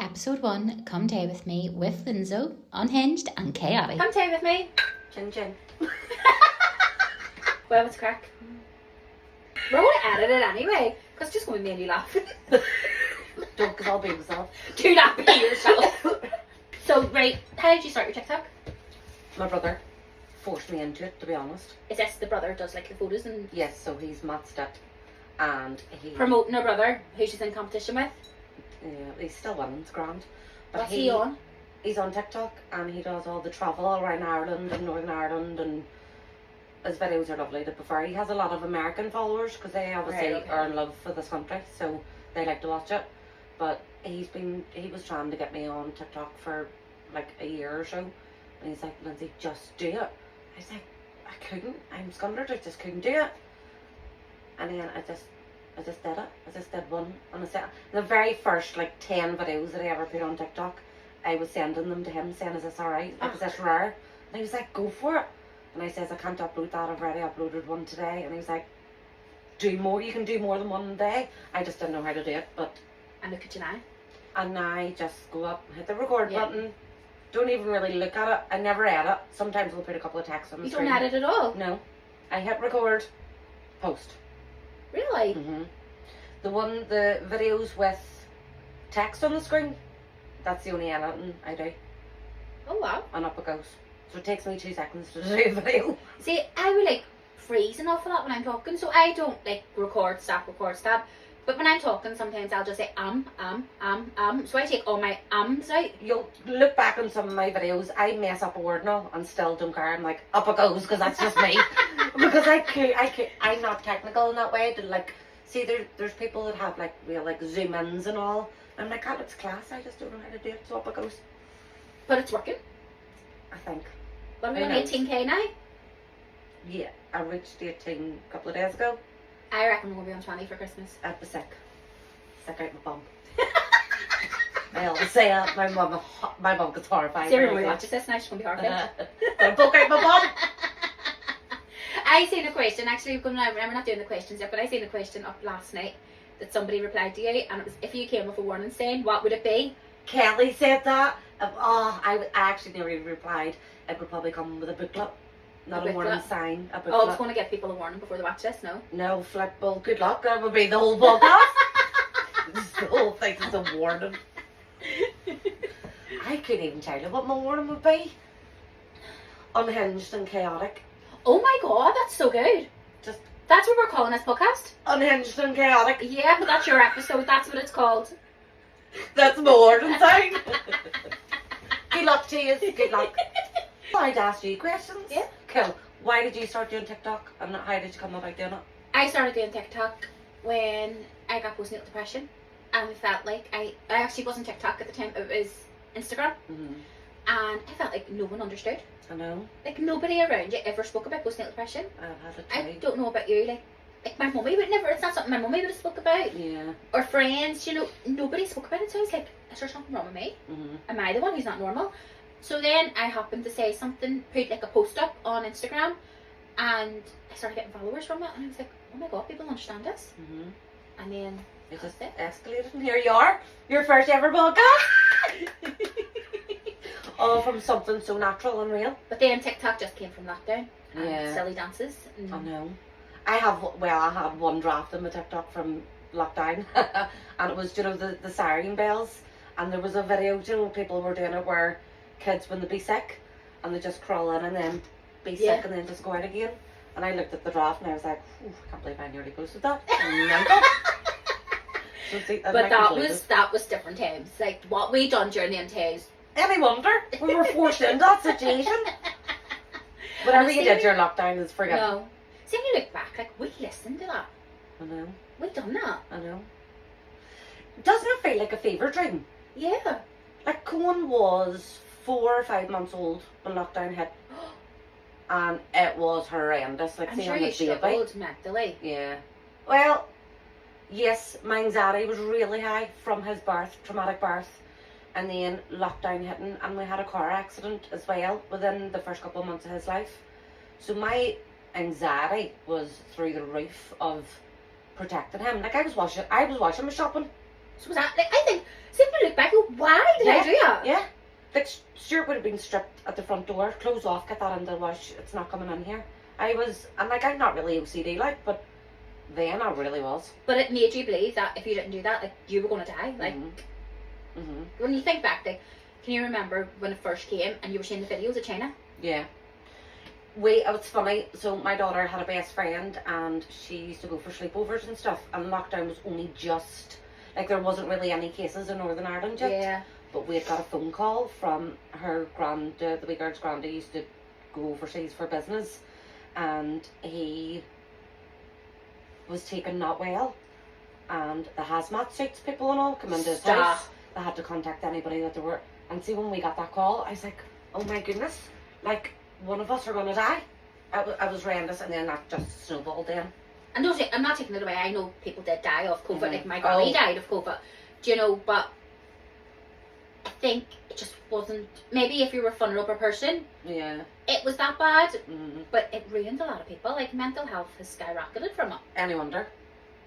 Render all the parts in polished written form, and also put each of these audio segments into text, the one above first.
Episode 1, Come Day With Me with Linzo, Unhinged and Chaotic. Come stay with me. Chin chin. Well, it's crack. We're going to edit it anyway, because it's just going to make me laugh. Don't, because I'll be myself. Do not be yourself. So, right, how did you start your TikTok? My brother forced me into it, to be honest. Is this the brother who does like the photos and Yes, so he's matched it. And he... promoting her brother, who she's in competition with? Yeah, he's still winning, it's grand. But What's he on? He's on TikTok and he does all the travel around Ireland and Northern Ireland, and his videos are lovely to prefer. He has a lot of American followers because they obviously Right, okay. are in love for this country, so they like to watch it. But he was trying to get me on TikTok for like a year or so, and he's like, Lindsay, just do it. I was like, I couldn't. I'm scundered. I just couldn't do it. And then I just did it. I just did one. And I said, the very first like 10 videos that I ever put on TikTok, I was sending them to him saying, is this alright? Is this rare? And he was like, go for it. And I says, I can't upload that. I've already uploaded one today. And he was like, do more. You can do more than one a day. I just didn't know how to do it. But And look at you now. and I just go up, hit the record Yeah. button. Don't even really look at it. I never edit. Sometimes we'll put a couple of texts on the You screen. don't edit at all? No. I hit record, post. Really? The videos with text on the screen, that's the only editing I do. Oh wow. And up it goes. So it takes me 2 seconds to do a video. See, I would like freeze and off of that when I'm talking, so I don't like record, stop. But when I'm talking, sometimes I'll just say so I take all my ums out. You'll look back on some of my videos, I mess up a word now and still don't care. I'm like, up it goes, because that's just me. Because I'm not technical in that way to like, see there's people that have like real like zoom ins and all. I'm like, that looks class, I just don't know how to do it, so up it goes. But it's working. I think. But Who we're on knows? 18k now. Yeah, I reached 18 a couple of days ago. I reckon we'll be on 20 for Christmas. I'd be sick. Sick out my bum. I'll say it. My mum gets horrified. Sarah when I really say watches this now, she's going to be horrified. Gonna poke out my bum. I seen a question, actually, we're not doing the questions yet, but I seen a question up last night that somebody replied to you, and it was, if you came with a warning saying, what would it be? Kelly said that. I actually never even replied. It would probably come with a booklet. Not a warning booklet? sign. A Oh, I was booklet. going to give people a warning before they watch this, no? No, flip, well, good luck. That would be the whole podcast. The whole thing is a warning. I couldn't even tell you what my warning would be. Unhinged and chaotic. Oh my god, that's so good. Just That's what we're calling this podcast. unhinged and chaotic. Yeah, but that's your episode, that's what it's called. That's my warning sign. Good luck to you. Good luck. I'd ask you questions. Yeah. Cool. Why did you start doing TikTok and how did you come about doing it? I started doing TikTok when I got postnatal depression, and I felt like I actually wasn't TikTok at the time, it was Instagram, and I felt like no one understood. I know. Like nobody around you ever spoke about postnatal depression. I've had it I too. don't know about you, like my mummy would never, it's not something my mummy would have spoke about, Yeah. or friends, you know, nobody spoke about it, so I was like, is there something wrong with me? Am I the one who's not normal? So then I happened to say something, put like a post up on Instagram, and I started getting followers from it, and I was like, oh my god, people understand this. And then It just that's escalated, and here you are, your first ever podcast. All from something so natural and real. But then TikTok just came from lockdown, and Yeah. silly dances. And I know. I had one draft in my TikTok from lockdown, and it was, you know, the siren bells, and there was a video, you know, people were doing it where kids, when they be sick, and they just crawl in and then be Yeah. sick and then just go out again. And I looked at the draft and I was like, I can't believe I nearly posted that. So see, and I But couldn't believe it. that was different times. Like what we done during them times. Any wonder? We were forced into that situation. Whatever you did during lockdown is forgiven. No. See, when you look back, like we listened to that. I know. We done that. I know. Doesn't it feel like a fever dream? Yeah. Like Cohen was 4 or 5 months old when lockdown hit, and it was horrendous. Like I'm seeing sure him you as baby. struggled mentally. Yeah. Well, yes, my anxiety was really high from his birth, traumatic birth, and then lockdown hitting, and we had a car accident as well within the first couple of months of his life. So my anxiety was through the roof of protecting him. Like I was washing my shopping. So was that, like, I think, see, when I look back, why did I do that? Yeah. Like, Stuart would have been stripped at the front door, close off, get that into the wash, it's not coming in here. I'm not really OCD, like, but then I really was. But it made you believe that if you didn't do that, like, you were going to die. Like, when you think back, like, can you remember when it first came and you were seeing the videos of China? Yeah. It was funny, so my daughter had a best friend and she used to go for sleepovers and stuff, and lockdown was only just, like, there wasn't really any cases in Northern Ireland yet. Yeah. But we had got a phone call from her the wee girl's granddad used to go overseas for business, and he was taken not well, and the hazmat suits people and all come into his house. They had to contact anybody that they were, and see, when we got that call, I was like, oh my goodness, like, one of us are going to die. I was horrendous, and then that just snowballed then. And don't say, I'm not taking it away, I know people did die of COVID, like my granny died of COVID, do you know, but I think it just wasn't, maybe if you were a vulnerable person, it was that bad, but it ruined a lot of people. Like, mental health has skyrocketed from it. Any wonder?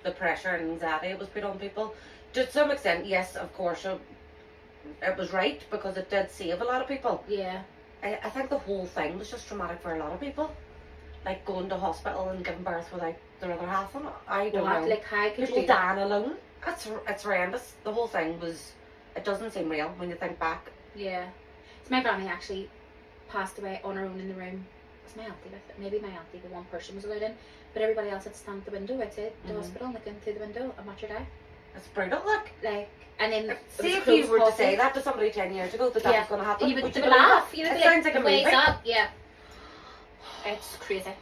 The pressure and anxiety it was put on people. To some extent, yes, of course, it was right, because it did save a lot of people. Yeah. I think the whole thing was just traumatic for a lot of people. Like, going to hospital and giving birth without their other half on it. I don't know. Like, how could people you dying alone. It's horrendous. The whole thing was, it doesn't seem real when you think back. Yeah. So my granny actually passed away on her own in the room. Was my auntie with it? Maybe my auntie, the one person was allowed in, but everybody else had to stand at the window outside the hospital and looking through the window and watch her die. It's brutal, look. Like, and then see, if you were to say that to somebody 10 years ago that was going to happen, you would you laugh. It You would be sounds like a movie. Up. Yeah. It's crazy.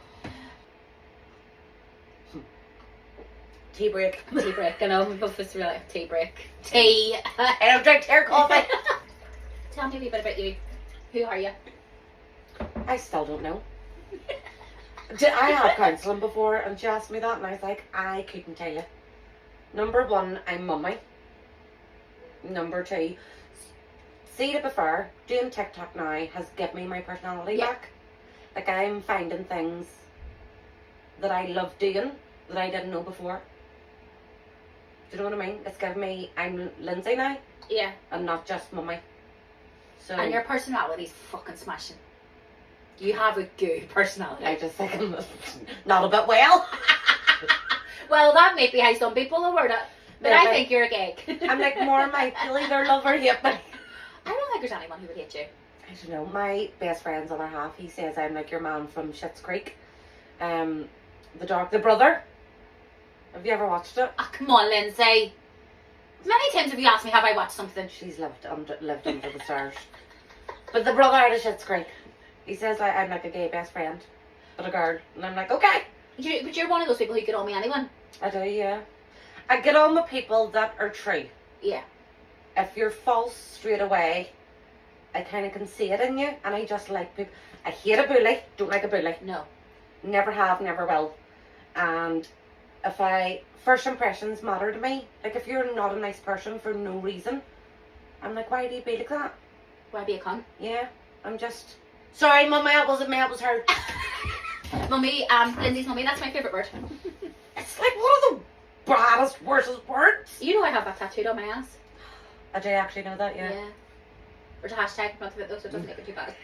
Tea break. Tea break. I know we both just really tea break. Tea. I don't drink tea or coffee. Tell me a wee bit about you. Who are you? I still don't know. I had counselling before, and she asked me that, and I was like, I couldn't tell you. Number one, I'm mummy. Number two, see, to be fair, doing TikTok now has given me my personality back. Like, I'm finding things that I love doing that I didn't know before. Do you know what I mean? It's given me, I'm Lindsay now. Yeah. And not just mummy. So, and your personality's fucking smashing. You have a good personality. I just think I'm not a bit well. Well, that may be how some people will word it, but I think you're a gig. I'm like more my either love or hate me. I don't think there's anyone who would hate you. I don't know. My best friend's other half, he says I'm like your man from Schitt's Creek. The brother. Have you ever watched it? Oh, come on, Lindsay. Many times have you asked me, have I watched something? She's lived under the stars. But the brother out of Schitt's Creek, he says like I'm like a gay best friend, but a girl, and I'm like, okay. But you're one of those people who get on with anyone. I do, yeah. I get on with people that are true. Yeah. If you're false straight away, I kind of can see it in you, and I just like people. I hate a bully. Don't like a bully. No. Never have, never will. And first impressions matter to me. Like, if you're not a nice person for no reason, I'm like, why do you be like that? Why be a cunt? Yeah, I'm just sorry, Mum, my elbows hurt. Mummy, Lindsay's mummy, that's my favourite word. It's like one of the baddest, worstest words. You know I have that tattooed on my ass. I do actually know that, yeah. There's a hashtag in front of it though, so it doesn't make it too bad.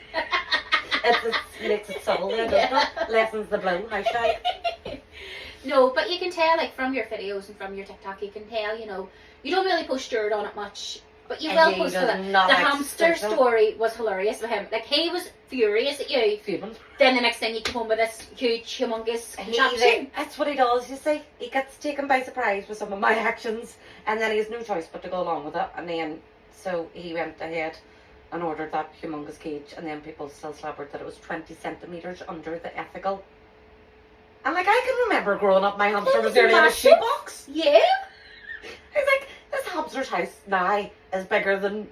It makes it subtle then, doesn't it? Lessens the blow, hashtag. No, but you can tell, like, from your videos and from your TikTok, you can tell, you know, you don't really post dirt on it much, but you will post it. The hamster story was hilarious with him. Like, he was furious at you. Fuming. Then the next thing you come home with this huge, humongous contraption. That's what he does, you see. He gets taken by surprise with some of my actions, and then he has no choice but to go along with it. And then, so he went ahead and ordered that humongous cage, and then people still slobbered that it was 20 centimetres under the ethical. And like, I can remember growing up, my hamster was nearly in a shoebox. Yeah. I was like, this hamster's house now is bigger than,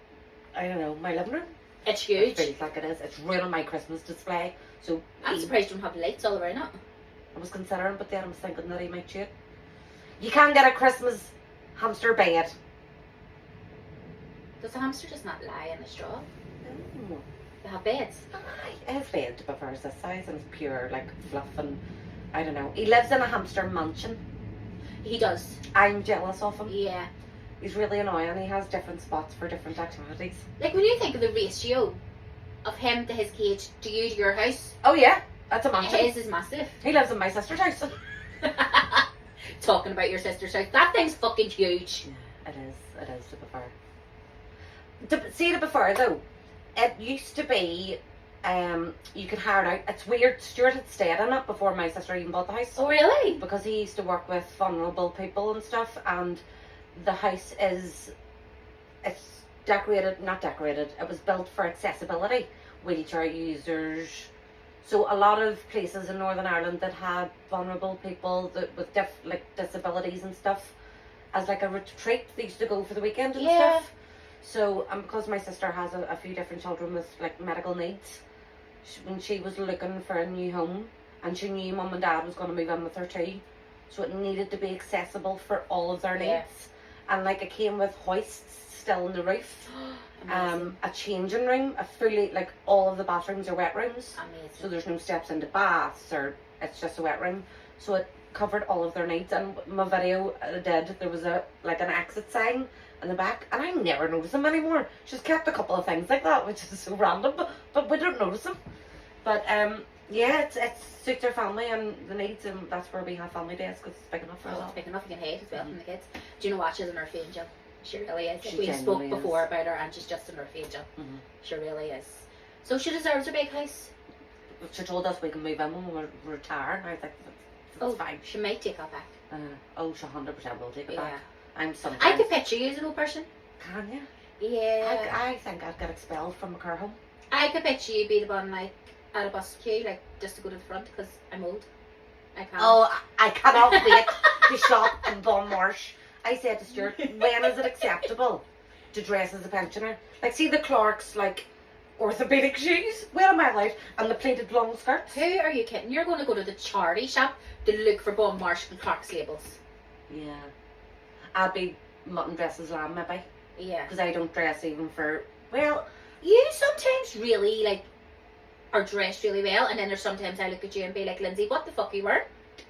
I don't know, my living room. It's huge. It feels like it is. It's ruining my Christmas display. So I'm surprised you don't have lights all around it. I was considering, but then I was thinking that he might cheat. You can't get a Christmas hamster bed. Does the hamster just not lie in the straw? No. They have beds. His bed, to be fair, is this size and it's pure, like, fluff and, I don't know. He lives in a hamster mansion. He does. I'm jealous of him. Yeah. He's really annoying. He has different spots for different activities. Like, when you think of the ratio of him to his cage to you to your house, Oh yeah, that's a mansion. his is massive. He lives in my sister's house. Talking about your sister's house, that thing's fucking huge. Yeah, it is to be fair. See, to be fair though, it used to be, you could hire it out. It's weird, Stuart had stayed in it before my sister even bought the house. Oh, really? Because he used to work with vulnerable people and stuff, and the house it's not decorated, it was built for accessibility, wheelchair users. So a lot of places in Northern Ireland that had vulnerable people with disabilities and stuff, as like a retreat, they used to go for the weekend and stuff. So, because my sister has a few different children with like medical needs, when she was looking for a new home, and she knew mum and dad was going to move in with her too, so it needed to be accessible for all of their needs. And like it came with hoists still in the roof, a changing room, a fully, like all of the bathrooms are wet rooms. Amazing. So there's no steps into baths, or it's just a wet room. So it covered all of their needs. And my video I did, there was an exit sign in the back, and I never notice them anymore. She's kept a couple of things like that, which is so random, but we don't notice them. But yeah, it suits our family and the needs, and that's where we have family days, because it's big enough for us all. It's big enough, you can hate as well from the kids. Do you know what? She's an earth angel. She really is. She We spoke genuinely before is. about her, and she's just an earth angel. Mhm. She really is. So she deserves a big house. She told us we can move in when we retire, and I think that's fine. She might take that back. She 100% will take it Yeah. back. I'm sometimes. I could picture you as an old person. Can you? Yeah. I think I'd get expelled from a care home. I could picture you being on like at a bus queue, like just to go to the front, because I'm old. I can't. Oh, I cannot wait to shop in Bunmarsh. I said to Stuart, when is it acceptable to dress as a pensioner? Like, see the Clark's like orthopedic shoes? When am I allowed? And the pleated long skirts? Who are you kidding? You're going to go to the charity shop to look for Bon Marsh and Clark's labels. Yeah. I'd be mutton dressed as lamb, maybe. Yeah. Because I don't dress even for, well, You sometimes really like are dressed really well, and then there's sometimes I look at you and be like, Lindsay, what the fuck are you wearing?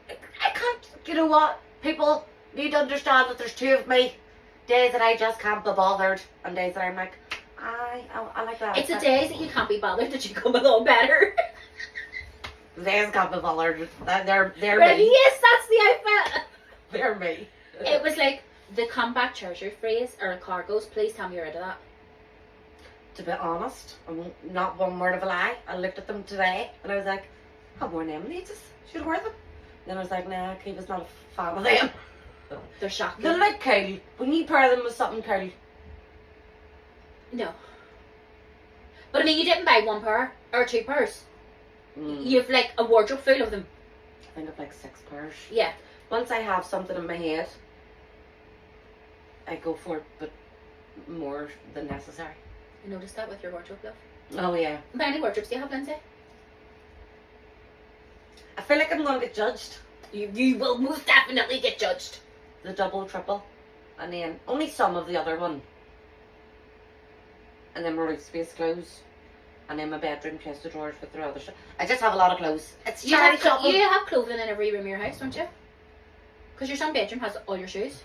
I can't, you know what? People need to understand that there's two of me. Days that I just can't be bothered, and days that I'm like, I like that. It's the days that you can't be bothered that you come along better. Days can't be bothered. They're Right, me. yes, that's the outfit. They're me. It was like the comeback treasure phrase or cargos. Please tell me you're out of that. To be honest, not one word of a lie. I looked at them today and I was like, I've worn them in ages. Should wear them. Then I was like, nah, he was not a fan of them. They're shocking. They look cool. When you pair them with something cool. No. But I mean, you didn't buy one pair or two pairs. You've like a wardrobe full of them. I think I've like 6 pairs. Yeah. Once I have something in my head, I go for it, but more than necessary. I noticed that with your wardrobe, love. Oh yeah. How many wardrobes do you have, Lindsay? I feel like I'm going to get judged. You will most definitely get judged. The double, triple. And then only some of the other one. And then my roof space clothes. And then my bedroom chest of drawers with the other stuff. I just have a lot of clothes. It's charity shopping. You have clothing in every room of your house, don't you? Because your son bedroom has all your shoes.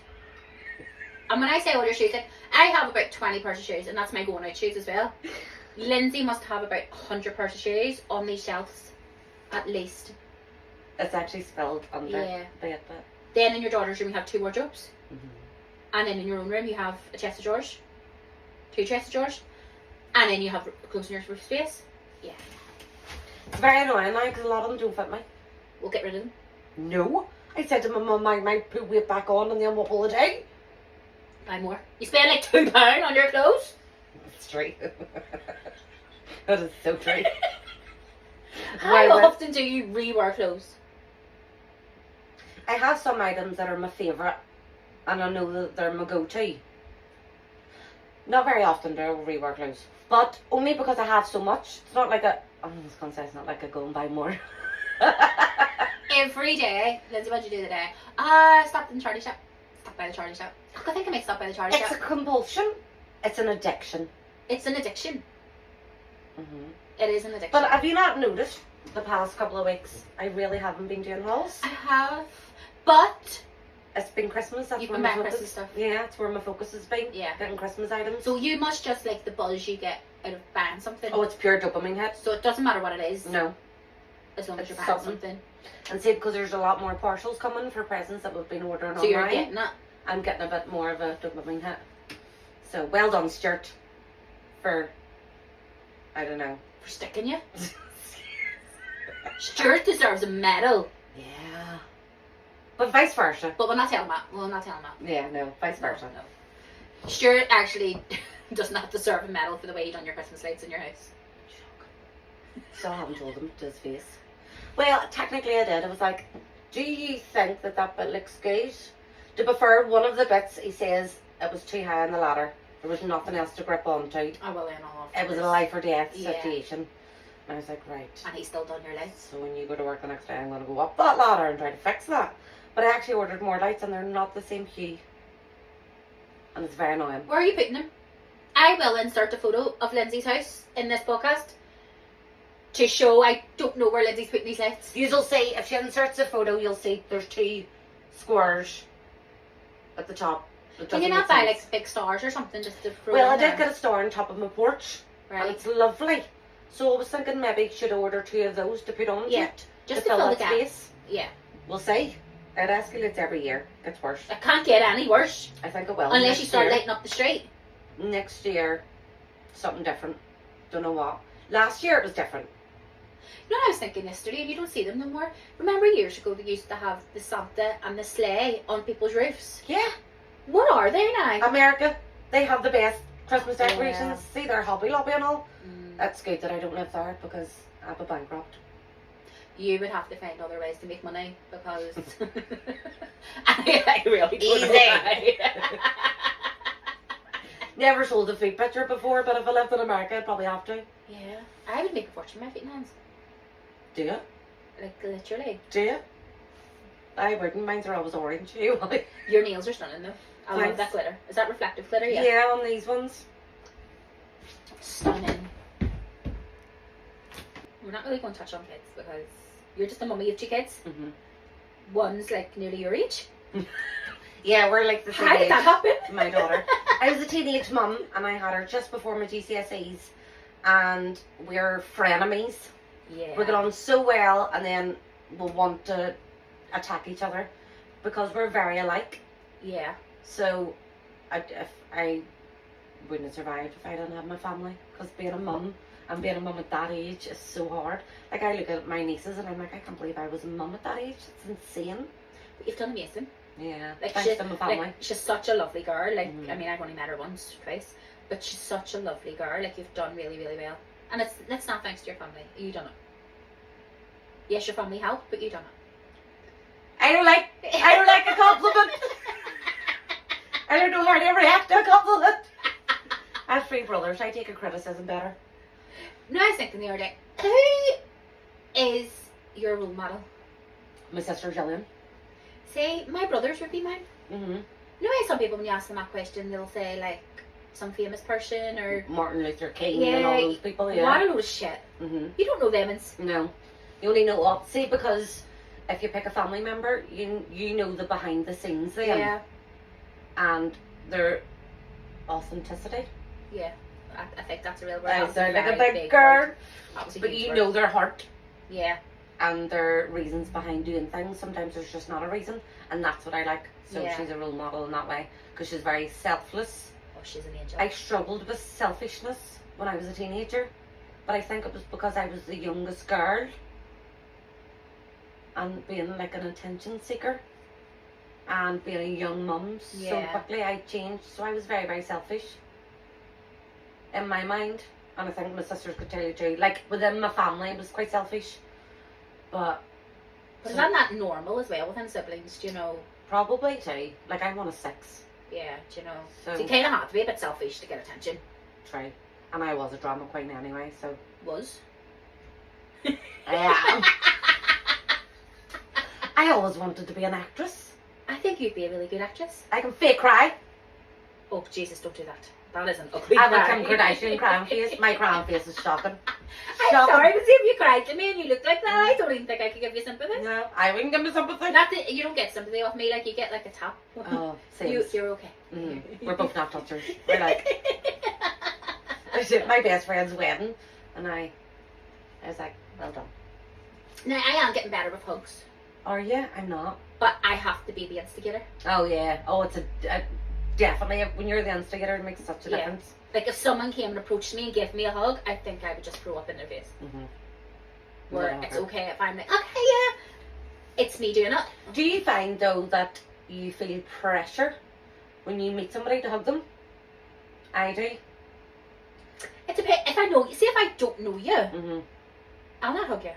And when I say all your shoes, like, I have about 20 pairs of shoes, and that's my going out shoes as well. Lindsay must have about 100 pairs of shoes on these shelves, at least. It's actually spelled under Yeah. bed. Then in your daughter's room you have 2 wardrobes. Mm-hmm. And then in your own room you have a chest of drawers. 2 chests of drawers. And then you have clothes in your roof space. Yeah. It's very annoying now because a lot of them don't fit me. We'll get rid of them. No. I said to my mum, I might put weight back on and then what will I do? Buy more. You spend like £2 on your clothes. It's true. That is so true. How often do you rewear clothes? I have some items that are my favourite and I know that they're my go-to. Not very often do I rewear clothes. But only because I have so much. It's not like I was going to say it's not like I go and buy more. Every day. Lindsay, what did you do today? I stopped in the charity shop. Stopped by the charity shop. I think I might stop by the charity It's shop. a compulsion. It's an addiction. It's an addiction. Mm-hmm. It is an addiction. But have you not noticed the past couple of weeks I really haven't been doing hauls? I have. But It's been Christmas. That's You've where been my buying focus. Christmas stuff. Yeah, that's where my focus has been. Yeah. Getting Christmas items. So you must just like the buzz you get out of buying something. Oh, it's pure dopamine hit. So it doesn't matter what it is. No. As long as It's you're buying something. something. And see, because there's a lot more parcels coming for presents that we've been ordering So online. you're getting it. I'm getting a bit more of a dopamine hit. So well done, Stuart. For, I don't know. For sticking you. Stuart deserves a medal. Yeah. But vice versa. But we'll not tell him that. We'll not tell him that. Yeah, no, vice versa. No. Stuart actually does not deserve a medal for the way you done your Christmas lights in your house. Still haven't told him to his face. Well, technically I did. I was like, do you think that bit looks good? To be fair, one of the bits he says it was too high on the ladder. There was nothing else to grip onto. Oh, well, then I'll It was a life or death Yeah. situation. And I was like, right. And he's still done your lights. So when you go to work the next day, I'm going to go up that ladder and try to fix that. But I actually ordered more lights and they're not the same hue. And it's very annoying. Where are you putting them? I will insert a photo of Lindsay's house in this podcast to show I don't know where Lindsay's putting these lights. You'll see, if she inserts a photo, you'll see there's 2 squares at the top. It Can you doesn't not make buy sense. like big stars or something just to throw Well, I in did there? get a star on top of my porch. And Right. it's lovely. So I was thinking maybe should order 2 of those to put on Yeah. it. Just to to fill the that gap. space. Yeah. We'll see. It escalates every year. Gets worse. It can't get any worse. I think it will. Unless Next you start year. lighting up the street. Next year, something different. Don't know what. Last year it was different. You know what I was thinking yesterday, and you don't see them no more. Remember years ago they used to have the Santa and the sleigh on people's roofs? Yeah. What are they now? America, they have the best Christmas decorations. Yeah. See their Hobby Lobby and all. Mm. That's good that I don't live there because I'm a bankrupt. You would have to find other ways to make money because I really don't Easy. know why. Never sold a feet picture before, but if I lived in America, I'd probably have to. Yeah, I would make a fortune with my feet and hands. Do you? Like literally. Do you? I wouldn't. Mine's are always orange. You? Your nails are stunning though. I love Thanks. that glitter. Is that reflective glitter? Yeah. Yeah, on these ones. Stunning. We're not really going to touch on kids because you're just a mummy of 2 kids. Mm-hmm. One's like nearly your age. Yeah, we're like the same How did age. that happen? My daughter. I was a teenage mum and I had her just before my GCSEs and we're frenemies. Yeah. We get on so well and then we'll want to attack each other because we're very alike. Yeah. So if I wouldn't have survived if I didn't have my family because being a mum and being a mum at that age is so hard. Like I look at my nieces and I'm like, I can't believe I was a mum at that age. It's insane. But you've done amazing. Yeah. Like Thanks to my family. Like, she's such a lovely girl. Like Mhm. I mean, I've only met her once, twice, but she's such a lovely girl. Like you've done really, really well, and it's not thanks to your family. You done it. Yes, your family helped, but you done it. I don't like a compliment. I don't know how to react to a compliment. I have 3 brothers. I take a criticism better. No, I was thinking the other day, who is your role model? My sister Jillian. Say, my brothers would be mine. Mm-hmm. You know how some people, when you ask them that question, they'll say like some famous person or Martin Luther King and all those people. what Yeah. a load of shit. Mm-hmm. You don't know them. No, you only know what. See, because if you pick a family member, you know the behind the scenes there Yeah, and their authenticity. yeah. I think that's a real word. They're like a very big girl, word. That was a but huge you word. know their heart Yeah. and their reasons behind doing things. Sometimes there's just not a reason, and that's what I like. So Yeah. she's a role model in that way because she's very selfless. Oh, she's an angel. I struggled with selfishness when I was a teenager, but I think it was because I was the youngest girl and being like an attention seeker and being a young mum so Yeah. quickly I changed. So I was very, very selfish in my mind, and I think my sisters could tell you too. Like within my family, I was quite selfish, but But is that not normal as well within siblings? Do you know? probably too. Like I'm one of 6, Yeah, do you know? so So you kind of have to be a bit selfish to get attention. try. And I was a drama queen anyway, so Was. I am. I always wanted to be an actress. I think you'd be a really good actress. I can fake cry. Oh, Jesus, don't do that. That is an ugly I have cry. a Kim Kardashian crying face. My crying face is shocking. I'm Shocking. sorry, but see if you cried to me and you looked like that, I don't even think I could give you sympathy. No, I wouldn't give me sympathy. Not that you don't get sympathy off me, like you get like a tap. Oh, same. You're okay. We're both not touchers. We're like, I was at my best friend's wedding, and I was like, well done. Now I am getting better with hugs, Are you? I'm not. but I have to be the instigator. Oh yeah. Oh, it's a definitely when you're the instigator, it makes such a Yeah. difference. Like if someone came and approached me and gave me a hug, I think I would just throw up in their face. Where Yeah, it's okay. okay if I'm like, okay, yeah, it's me doing it. Do you find though that you feel pressure when you meet somebody to hug them? I do. It depends. If I know you, see if I don't know you, I'll not hug you.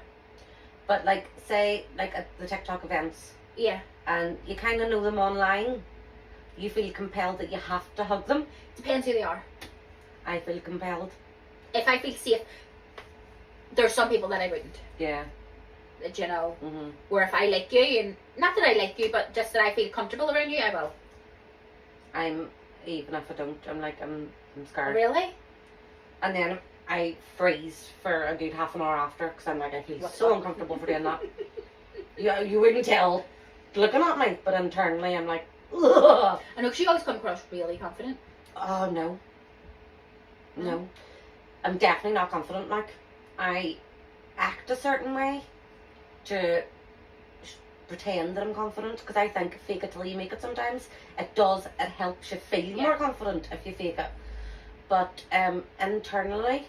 But like, say, like at the TikTok events, Yeah. and you kind of know them online, you feel compelled that you have to hug them. Depends who they are. I feel compelled. If I feel safe, there's some people that I wouldn't. Yeah. You know, where if I like you, and not that I like you, but just that I feel comfortable around you, I will. I'm, even if I don't, I'm scared. Really? And then I freeze for a good half an hour after, because I'm like, I feel What's so up? uncomfortable for doing that. You wouldn't tell looking at me, but internally I'm like, ugh. I know, because you always come across really confident. Oh no. No. I'm definitely not confident. Like, I act a certain way to pretend that I'm confident, because I think fake it till you make it sometimes. It helps you feel more confident if you fake it. But internally,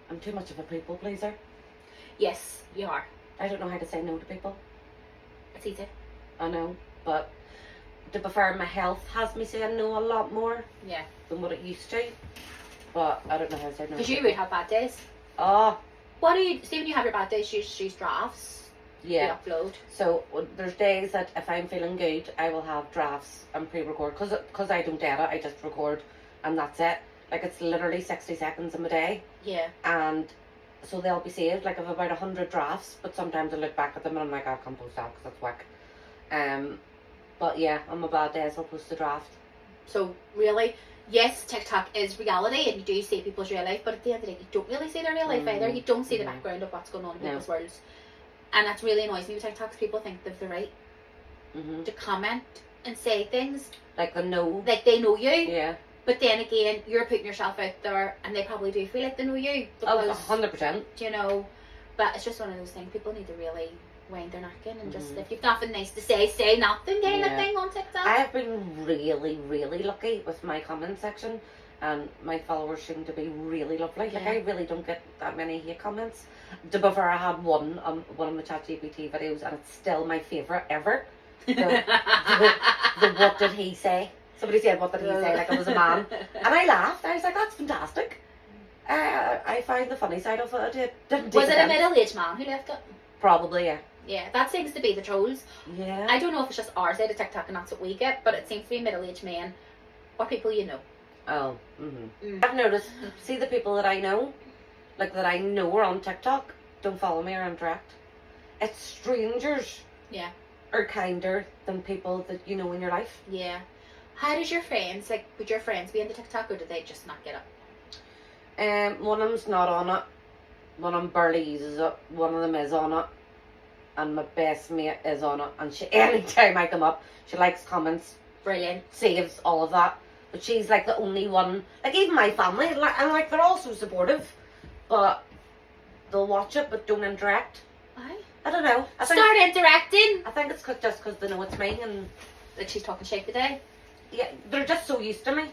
I'm too much of a people pleaser. Yes, you are. I don't know how to say no to people. It's easy. I know, but to be fair, my health has me saying no a lot more Yeah. than what it used to. But I don't know how to say no. Because you would have bad days. Oh, What do you see when you have your bad days? You use drafts. yeah. You upload. So there's days that if I'm feeling good, I will have drafts and pre-record. Because I don't edit, I just record and that's it. Like, it's literally 60 seconds in my day. Yeah. And so they'll be saved. Like, I've about 100 drafts, but sometimes I look back at them and I'm like, I can't post that because that's whack. But yeah, on my bad days I'll post the draft. So really, yes, TikTok is reality, and you do see people's real life, but at the end of the day, you don't really see their real life either. You don't see the background of what's going on in people's worlds, and that really annoys me with TikToks. People think they've the right to comment and say things Like the no. like they know you. Yeah. But then again, you're putting yourself out there, and they probably do feel like they know you. Oh, Because, 100%. you know, but it's just one of those things. People need to really wind their neck in and just, if you've nothing nice to say nothing kind of thing on TikTok. I have been really, really lucky with my comment section, and my followers seem to be really lovely. Like, I really don't get that many hate comments. To be fair, I had one on one of my ChatGPT videos, and it's still my favourite ever. The what did he say? Somebody said, what did he say? Like, it was a man. And I laughed. I was like, that's fantastic. I find the funny side of it. Was it a middle-aged man who left it? Probably, yeah. Yeah, that seems to be the trolls. Yeah. I don't know if it's just our side of TikTok and that's what we get, but it seems to be middle-aged men or people you know. Oh, I've noticed, see the people that I know, like that I know are on TikTok, don't follow me or interact. It's strangers. Yeah. Are kinder than people that you know in your life. Yeah. How does your friends, like, would your friends be into TikTok, or do they just not get it? One of them's not on it. One of them barely uses it. One of them is on it. And my best mate is on it. And she, anytime I come up, she likes comments, Brilliant. saves all of that. But she's like the only one, like even my family, like they're all so supportive, but they'll watch it but don't interact. Why? I don't know. Start interacting! I think it's just because they know it's me, and Like she's talking shit today. yeah, they're just so used to me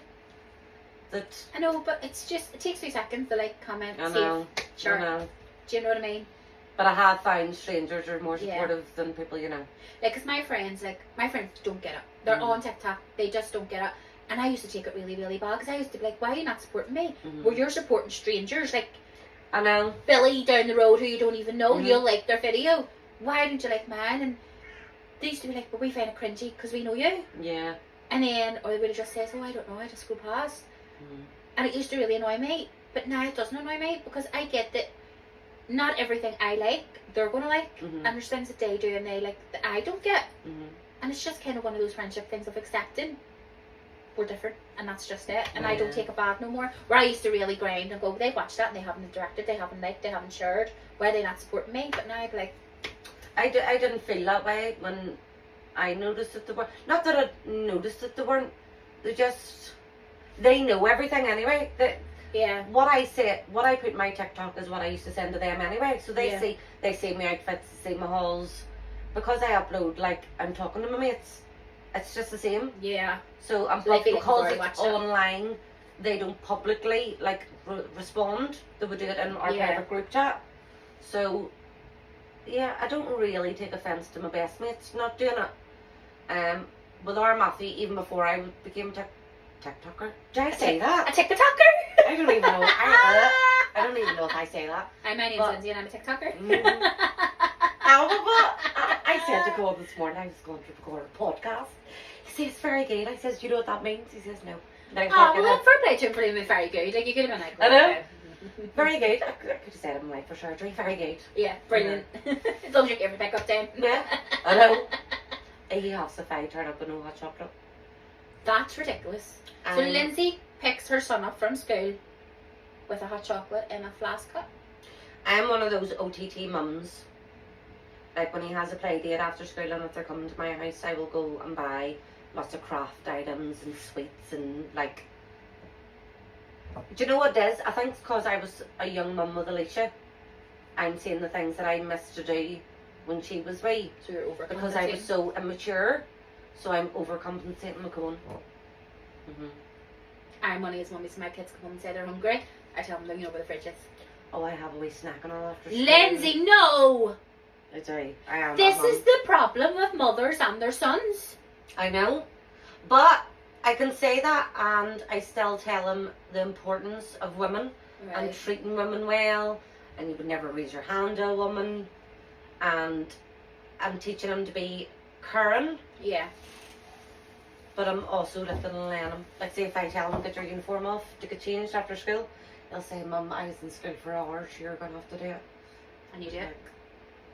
that I know, but it's just, it takes 2 seconds to like, comment, I save. know. Sure. I know. Do you know what I mean? But I have found strangers are more Yeah. supportive than people you know. Like, cause my friends don't get it. They're on TikTok, they just don't get it. And I used to take it really, really bad, because I used to be like, why are you not supporting me? Well, you're supporting strangers, like I know. Billy down the road who you don't even know, you'll like their video. Why don't you like mine? And they used to be like, well, we find it cringy because we know you. Yeah. And then, or they would have just said, oh, I don't know, I just scroll past. And it used to really annoy me, but now it doesn't annoy me, because I get that not everything I like, they're going to like, and there's things that they do and they like that I don't get. And it's just kind of one of those friendship things of accepting. we're different, and that's just it. And I don't take it bad no more. Where I used to really grind and go, they watched that and they haven't interacted, they haven't liked, they haven't shared. Why are they not supporting me? But now I'd be like, I didn't feel that way when I noticed that they were. Not that I noticed that they weren't. They know everything anyway. yeah, What I put in my TikTok is what I used to send to them anyway. So they see my outfits, they see my hauls. Because I upload, like, I'm talking to my mates, it's just the same. Yeah. So, because it's online, they don't publicly, like, respond. They would do it in our private group chat. So, yeah, I don't really take offence to my best mates not doing it. With our Matthew, even before I became a TikToker. Did I say that? A TikToker? I don't even know. I don't even know if I say that. My name's Lindsay and I'm a TikToker. I said to go this morning, I was going to record a podcast. He says, very good. I says, do you know what that means? He says, no. Well, fair play to him for being very good. Like, you could have been like, I know. Very good. I could have said I'm late for surgery. Very good. Yeah, brilliant. As long as you get every pickup time. Yeah, I know. He has if I turn up with no hot chocolate. That's ridiculous. So Lindsay picks her son up from school with a hot chocolate in a flask cup. I'm one of those OTT mums. Like when he has a play date after school and if they're coming to my house, I will go and buy lots of craft items and sweets and like... Do you know what it is? I think it's because I was a young mum with Alicia. I'm seeing the things that I missed to do when she was wee. So you're overcompensating. Because I was so immature. So I'm overcompensating my cone. I'm one of his mummies. My kids come home and say they're hungry. I tell them, you know where the fridge is. Oh, I have a wee snack and all after school. Lindsay, no! I do. I am. This is the problem with mothers and their sons. I know. But I can say that and I still tell them the importance of women and treating women well. And you would never raise your hand to a woman. And I'm teaching them to be caring. Yeah. But I'm also lifting and laying them. Like say if I tell them get your uniform off to get changed after school, they'll say, Mum, I was in school for hours, you're going to have to do it. And you do it?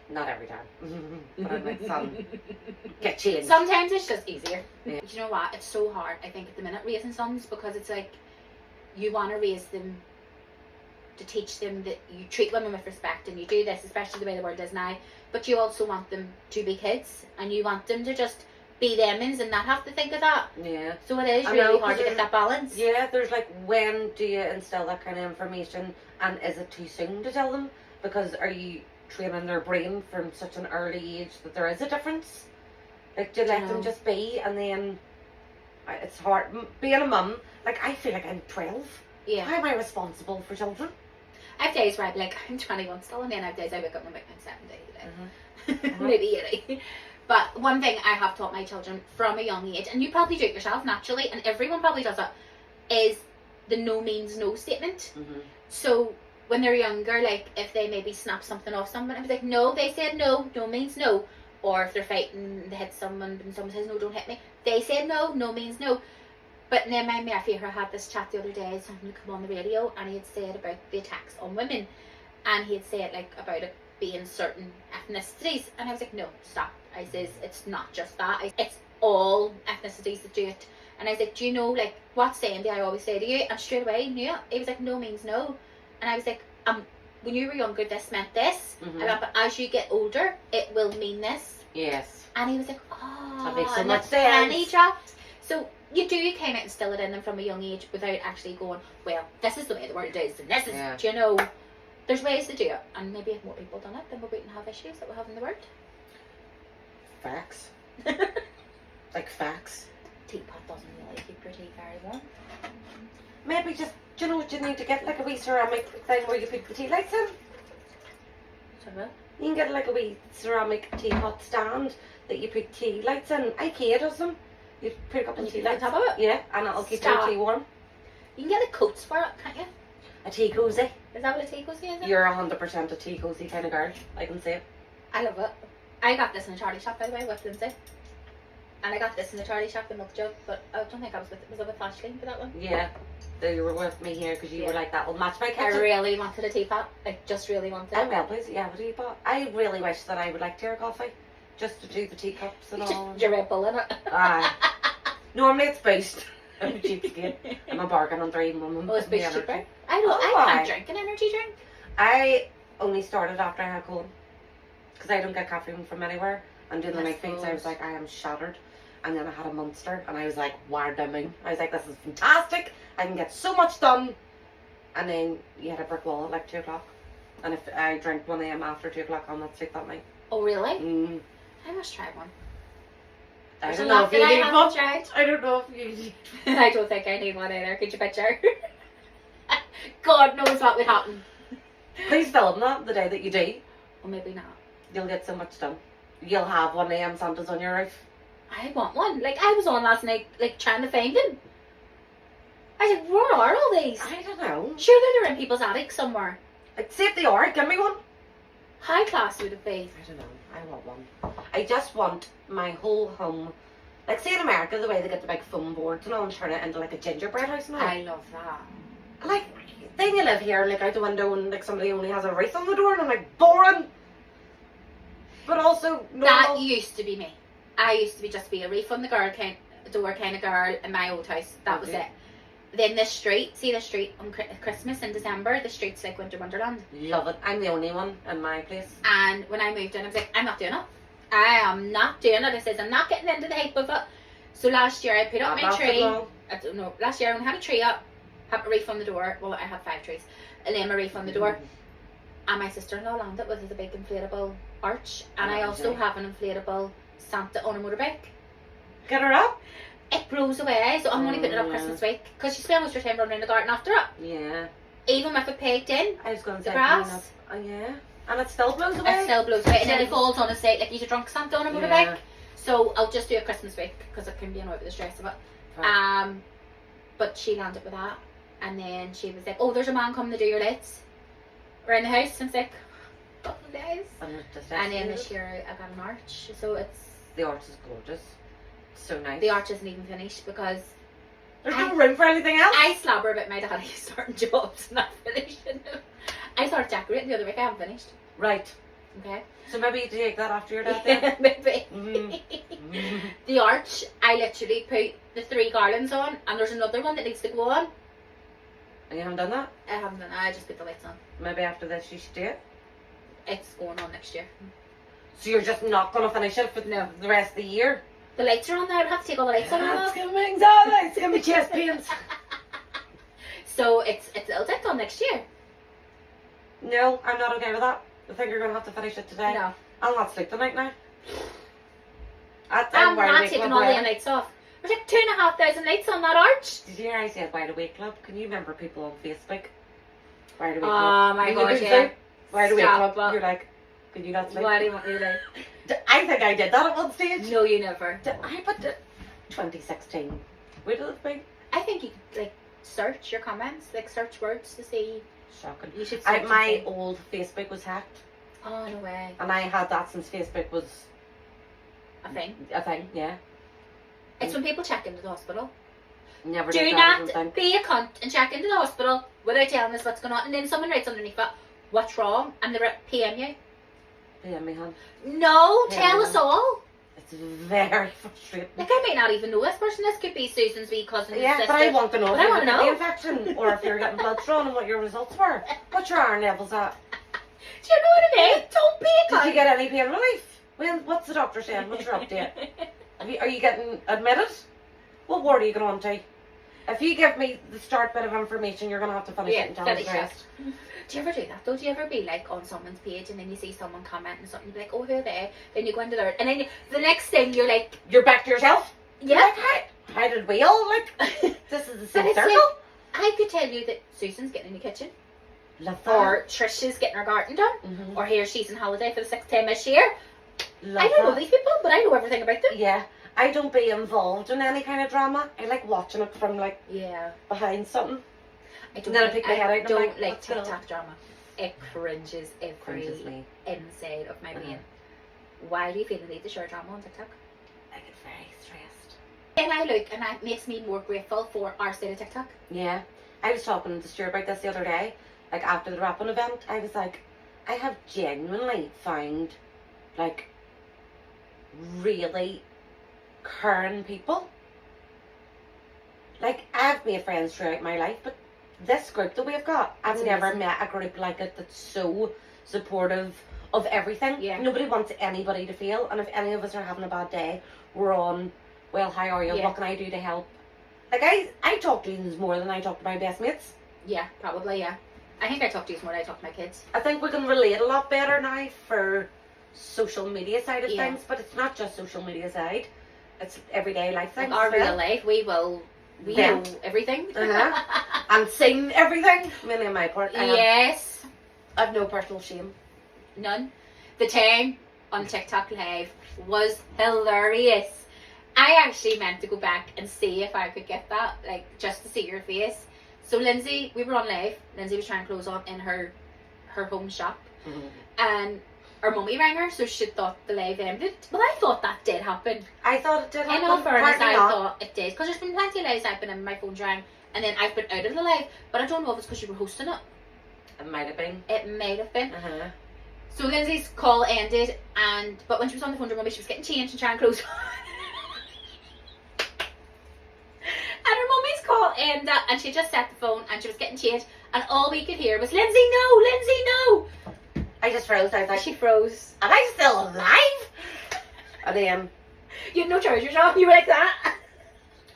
Not every time. But I'm like, son, get changed. Sometimes it's just easier. Yeah. You know what? It's so hard, I think, at the minute, raising sons, because it's like, you want to raise them to teach them that you treat women with respect and you do this, especially the way the world is now, but you also want them to be kids and you want them to just be themins and not have to think of that. Yeah. So it is really hard to get that balance. Yeah, there's like, when do you instill that kind of information and is it too soon to tell them? Because are you training their brain from such an early age that there is a difference? Like, do you let them just be and then it's hard. Being a mum, like I feel like I'm 12. Yeah. How am I responsible for children? I have days where I'm like, I'm 21 still, and then I have days I wake up and I'm like, I'm 70 today. Maybe 80. But one thing I have taught my children from a young age, and you probably do it yourself naturally, and everyone probably does it, is the no means no statement. So when they're younger, like if they maybe snap something off someone, I was like, no, they said no, no means no. Or if they're fighting, they hit someone and someone says no, don't hit me, they said no, no means no. But then my Matthew had this chat the other day, something to come on the radio, and he had said about the attacks on women, and he had said like about it being certain ethnicities, and I was like, no, stop. I says, it's not just that, it's all ethnicities that do it. And I was like, do you know like what saying do I always say to you? And straight away he knew it. He was like, no means no. And I was like, when you were younger this meant this, but as you get older it will mean this. Yes. And he was like, oh, that makes so much sense. And he dropped. So you kind of instill it in them from a young age without actually going, well, this is the way the world is, and this is, do you know, there's ways to do it, and maybe if more people done it, then we wouldn't have issues that we have in the world. Facts. Like facts. Teapot doesn't really keep your tea very warm. Maybe just, do you know what you need to get? Like a wee ceramic thing where you put the tea lights in. So what? You can get like a wee ceramic teapot stand that you put tea lights in. IKEA does them. You put a couple of tea lights on top of it? Yeah, and it'll keep your tea warm. You can get the coats for it, can't you? A tea cozy. Is that what a tea cozy is? You're 100% a tea cozy kind of girl. I can say it. I love it. I got this in a charity shop, by the way, with Lindsay. And I got this in the charity shop, the milk jug, but I don't think I was with Ashley for that one? Yeah. You were with me here because you were like, that will match my kitchen. I really wanted a teapot. I just really wanted it. I'm well pleased that you have a teapot. I really wish that I would like tear coffee. Just to do the teacups and all. Your Red Bull in it. Aye. Normally it's boost. I'm a cheapskate. I'm a bargain on 3 months. Oh, it's the bit energy. cheaper. I know. Oh, I why? can't drink an energy drink. I only started after I had cold. Because I don't get caffeine from anywhere. And doing the I night feeds, I was suppose. like, I am shattered. And then I had a Monster, and I was like, wire dimming. I was like, this is fantastic. I can get so much done. And then you hit a brick wall at like 2 o'clock. And if I drink 1 a.m. after 2 o'clock, I'll not sleep that night. Oh, really? Mm. I must try one. I There's don't a know lot if that you I need haven't one. tried. I don't know if you need. I don't think I need one either. Could you picture? God knows what would happen. Please film that the day that you do. Or maybe not. You'll get so much done. You'll have 1 a.m. Santas on your roof. I want one. Like, I was on last night, like, trying to find them. I was like, where are all these? I don't know. Surely they're in people's attics somewhere. Like, see if they are. Give me one. How class would it be? I don't know. I want one. I just want my whole home. Like, say in America, the way they get the big foam boards and all and turn it into like a gingerbread house now. I love that. Like, then you live here, like out the window, and like somebody only has a wreath on the door, and I'm like, boring. But also normal. That used to be me. I used to be a wreath on the door kind of girl in my old house. That was Okay. it. Then this street, see the street on Christmas in December, the street's like Winter Wonderland. Love it. I'm the only one in my place. And when I moved in, I was like, I'm not doing it. I am not doing it. I says, I'm not getting into the hype of it. So last year I put up my tree. I don't know. Last year I only had a tree up, had a wreath on the door. Well, I had 5 trees. And then a wreath on the door. And my sister-in-law landed with a big inflatable arch. And I also have an inflatable Santa on a motorbike. Get her up. It blows away, so I'm only putting it up Christmas week. Because she spends most of her time running in the garden after it. Yeah. Even with it pegged in, I was going to the say grass. yeah. And it still blows away. It still blows away. And then it falls on a side, like he's a drunk Santa on a motorbike. Yeah. So I'll just do a Christmas week, because I couldn't be annoyed with the stress of it. Right. But she landed with that. And then she was like, oh, there's a man coming to do your lights around the house. And it's like, couple of days. And then this year I got an arch. So it's... The arch is gorgeous. So nice. The arch isn't even finished because There's no room for anything else. I slobber about my daddy starting jobs and not finishing them. I started decorating the other week. I haven't finished. Right. Okay. So maybe you take that after your dad then? Yeah, maybe. Mm-hmm. The arch, I literally put the 3 garlands on, and there's another one that needs to go on. And you haven't done that? I haven't done that. I just put the lights on. Maybe after this you should do it. It's going on next year. So you're just not going to finish it for No. the rest of the year? The lights are on now. I'd have to take all the lights on. It's giving me anxiety. It's giving me chest pains. So it'll take on next year. No, I'm not okay with that. I think you're going to have to finish it today. No. I'll not sleep tonight now. I'm not taking all the lights off. There's like 2,500 lights on that arch. Did you hear I said Wide Awake Club? Can you remember people on Facebook? Wide Awake Club. Oh my You god, did yeah. say, Wide Awake Stop Club. it. You're like, can you not sleep? Why do you want me to I think I did that at one stage. No, you never. I put the 2016. Where did it be? I think you could like search your comments, like search words to see. Shocking. You should search My and see. old Facebook was hacked. Oh, no way. And I had that since Facebook was A thing. a thing, yeah. It's when people check into the hospital. Never Do did that. I don't not think. be a cunt and check into the hospital without telling us what's going on. And then someone writes underneath it, what's wrong? And they PM you. Yeah, me hun. No, Yeah. tell us all. It's very frustrating. Like, I may not even know this person. This could be Susan's wee cousin's Yeah, sister. but I want to know But if I you wanna had the know. infection or if you're getting blood drawn and what your results were. What your iron levels at? Do you know what I mean? Don't be a cunt. Did you get any pain relief? What's the doctor saying? What's your update? Are you getting admitted? What ward are you going on to? If you give me the start bit of information, you're going to have to finish it and tell us finish the it. rest. Do you ever do that though? Do you ever be like on someone's page and then you see someone commenting something, you be like, oh, who are they? Then you go into their, and then the next thing you're like, You're back to yourself? yeah. Like, how did we all, this is the But same it's circle? like, I could tell you that Susan's getting in the kitchen, Love that. or Trisha's getting her garden done, Mhm. or here she's on holiday for the 6th time this year. Love I don't know that. these people, but I know everything about them. Yeah. I don't be involved in any kind of drama. I like watching it from, Yeah. behind something. I don't, Then I pick my head out and I'm don't like, like what's going on? TikTok drama. It cringes every Cringes me. inside of my Uh-huh. brain. Why do you feel the need to share drama on TikTok? I get very stressed. Then I look and it makes me more grateful for our state of TikTok. Yeah. I was talking to Stuart about this the other day. Like, after the wrap-up event, I was like, I have genuinely found, like, really caring people. Like, I've made friends throughout my life, but this group that we've got, I've It's never amazing. met a group like it that's so supportive of everything. Yeah. Nobody wants anybody to fail, and if any of us are having a bad day, we're on, well, how are you? Yeah. What can I do to help? Like, I talk to you more than I talk to my best mates. Yeah, probably, yeah. I think I talk to you more than I talk to my kids. I think we can relate a lot better now for social media side of Yeah. things, but it's not just social media side. It's everyday life Like things. our as well. real life, we know Yeah. everything. Uh-huh. And seen everything. Mainly on my part. Yes. I've no personal shame. None. The time on TikTok Live was hilarious. I actually meant to go back and see if I could get that, like, just to see your face. So Lindsay, we were on live. Lindsay was trying to close on in her home shop. Mm-hmm. And her mummy rang her, so she thought the live ended. Well, I thought that did happen. I thought it did happen. In all fairness, Partly I not. thought it did. Because there's been plenty of lives I've been in, my phone rang, and then I've been out of the live. But I don't know if it's because you were hosting it. It might have been. It might have been. Uh-huh. So Lindsay's call ended, but when she was on the phone to her mummy, she was getting changed and trying to close. And her mummy's call ended, and she just set the phone, and she was getting changed, and all we could hear was, Lindsay, no! Lindsay, no! I just froze. I was like, She froze. am I still alive? And then, You had no trousers on, you were like that.